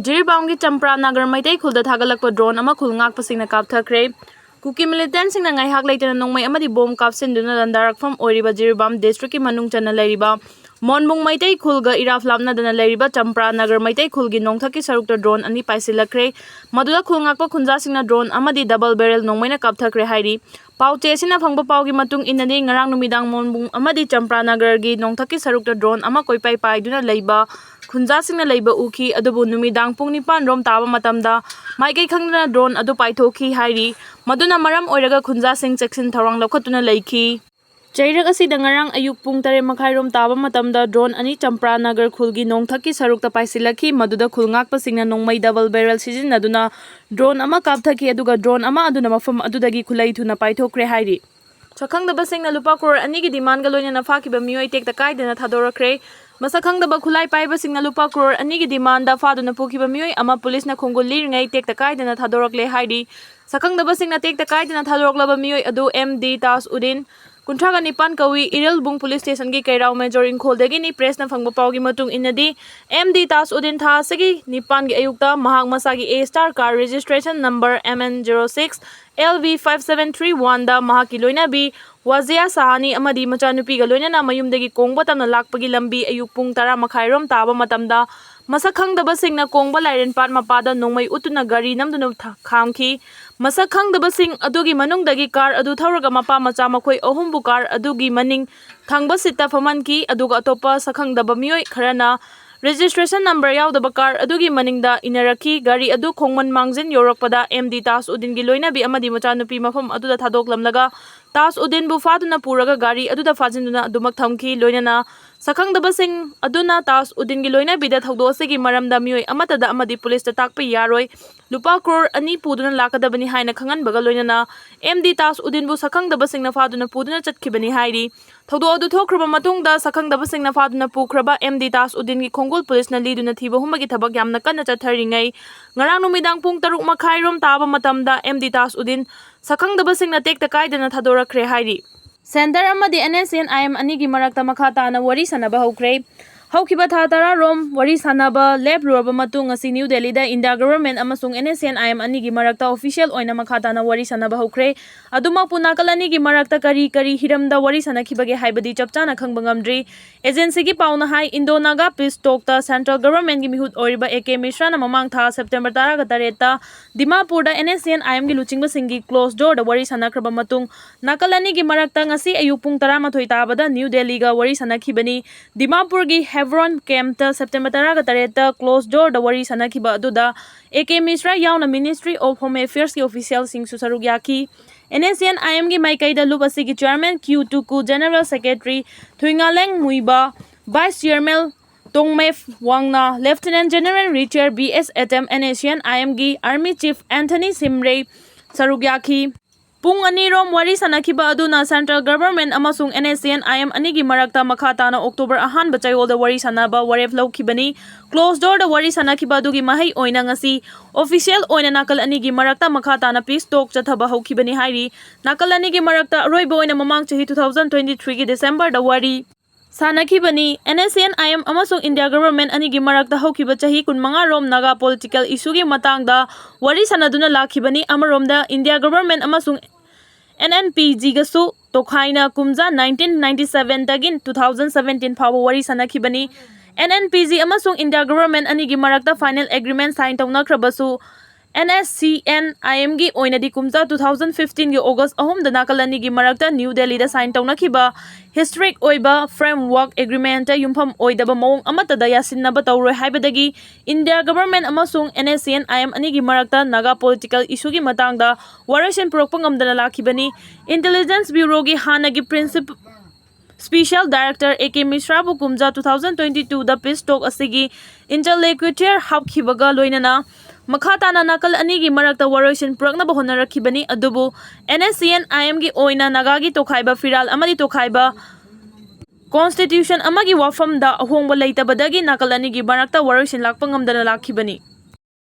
Jiribamgi Champra Nagar Maitai Khulda Thagalakpa drone ama khulngakpasingna kapthakhre. Kuki militantsingna ngaihak leitana nongmai amadi bom kapsinduna landarakfam oiriba Jiribam district ki manung chana leiriba Monbung Maitai Khulga iraflamnadana leiriba Champra Nagar Maitai Khulgi nongthaki sarukta drone ani paisilakre. Maduda khulngakpa khunjasingna drone amadi double barrel nongmaina kapthakhre hairi. Pauche sina phangba paugi matung inani ngarang numidang Monbung amadi Champra Nagar gi nongthaki sarukta drone ama koipai paiduna leiba khunjasingna leiba uki adubu numidang pung 9 rom taba matamda maikai khangna drone adu paithoki hairi maduna maram oiraga khunjasing cheksin thorang lokhatuna leikhi Chairak asida ngarang ayuk pung 3:30 rom taba matamda drone ani Champra Nagar khulgi nongthaki sarukta paisilakhi maduda khulngakpasingna nongmai double barrel sizinaduna drone ama kapthaki aduga drone ama aduna mafam adudagi khulai thuna paithokre hairi Sakhangdaba singna lupa crore ani gi demand ga loina nafakiba mioi tekta kaidana thadorakre Masakhangdaba khulai paiba singna lupa crore ani gi demand da faduna pukiba mioi ama police na khongol liringai tekta kaidana thadorakle hairi Sakhangdaba singna tekta kaidana thadoraklaba mioi adu MD Tasudin Kuntraga Nipan Kawi Irilbung Police Station gi Kairao Major Inkholdagi ni press na phangba paugi matung inadi MD Tasudin tha sagi Nipan gi ayukta mahak masagi A-star car registration number MN06 LV5731 da mahaki loina bi Wazia Sahani amadi machanupi ga loina na mayumdagi kongba tamna lakpagi lambi ayuk pung 10:30 rom taba matamda Masakhangdaba singna kongba lairen pat mapada nongmai utuna gari namduna khamki Masakhangdaba sing adugi manungdagi car adu thauraga mapa macha makhoi ahumbu car adugi maning thangba sita famanki aduga atopa sakhangdaba mioi kharana registration number yaudaba car adugi maningda inaraki gari adu khongman mangjin yorakpada MD Tasudin gi loina bi amadi machanupi mafam aduda thadoklamlaga Tasudin bu faduna puraga gari aduda fajinduna adumak thamki loinana Sakhangdaba sing aduna Tasudin gi loina bida thogdosegi maramda mioi amatada amadi police ta takpa yaroi lupa crore ani puduna lakadabani haina khangan baga loinana MD Tasudin bu Sakhangdaba singna faduna puduna chatkhibani hairi thogdo adu thokraba matungda Sakhangdaba singna faduna pukraba MD Tasudin gi khongol police na liduna thiba humagi thabak yamna kanna chatharingai ngarang numidang pung 3:30 rom taba matamda MD Tasudin Sakhangdaba singna tekta kaidana thadorakre hairi Sender amadi Nscn IM anigi marakta makha tana wari sanaba hokre Haukiba tha 10 rom wari sanaba lep luraba matung asi New Delhi da India government amasung Nscn IM anigi marakta official oina makha tana wari sanaba hokre aduma punakalani gi marakta kari hiramda wari sanakhibage haibadi chapchana khangbangamdri agency gi pauna hai Indo-Naga peace talk ta central government gi mihut oiriba AK Mishra na mamang tha September 13 ta Dimapur da Nscn IM gi luchingba singi close door da wari sanakraba matung nakalani gi marakta ngasi ayupung 13 tabada New Delhi ga wari sanakhibani Dimapur gi Hebron camp ta September 13 ta close door da wari sanakhiba aduda AK Mishra yauna Ministry of Home Affairs ki official sing susarug yaki Nscn IM gi maikai da lup asigi chairman Q2 General Secretary Thuingaleng Muiba Vice Chairman Tongmef Wangna Lieutenant General Richard BS Atem Nscn IM gi Army Chief Anthony Simrei sarug yaki Pung anirom wari sanakhiba aduna central government amasung Nscn IM anigi marakta makha tana October ahan bachayol da wari sanaba waref lawkhibani close door da wari sanakhiba adugi mahai oina ngasi official oina nakal anigi marakta makha tana peace talk chathaba hawkhibani hairi nakal anigi marakta roibo oina mamang chahi 2023 gi December da wari Sanakibani Nscn IM amasung India government anigi marakta hawkiba chahi 15 rom naga political issue gi matangda wari sanaduna lakhibani amaromda India government amasung NNPG gasu tokhaina kumja 1997 tagin 2017 phawa wari sanakhibani NNPG amasung India government anigi marakta final agreement sign tawnakhrabasu NSCN IM gi oinadi kumja 2015 gi August ahum da nakalani gi marakta New Delhi da sign tawnakhiba historic oiba framework agreement ta yumpham oidaba mawong amata da yasinna tawroi haibadagi India government amasung NSCN IM anigi marakta naga political issue gi matangda waration propangam-dana lakhibani Intelligence Bureau gi hanagi principal Special Director AK Mishra bu kumja 2022 da peace talk asigi interlocutor hapkhibaga loinana Makhatana nakal anigi marakta waration purakna bahona rakhibani adubu NSCN IM gi oina nagagi tokhaiba firal amadi tokhaiba constitution amagi wafam da ahongba leitabadagi nakal anigi marakta waration lakpangamdana lakhibani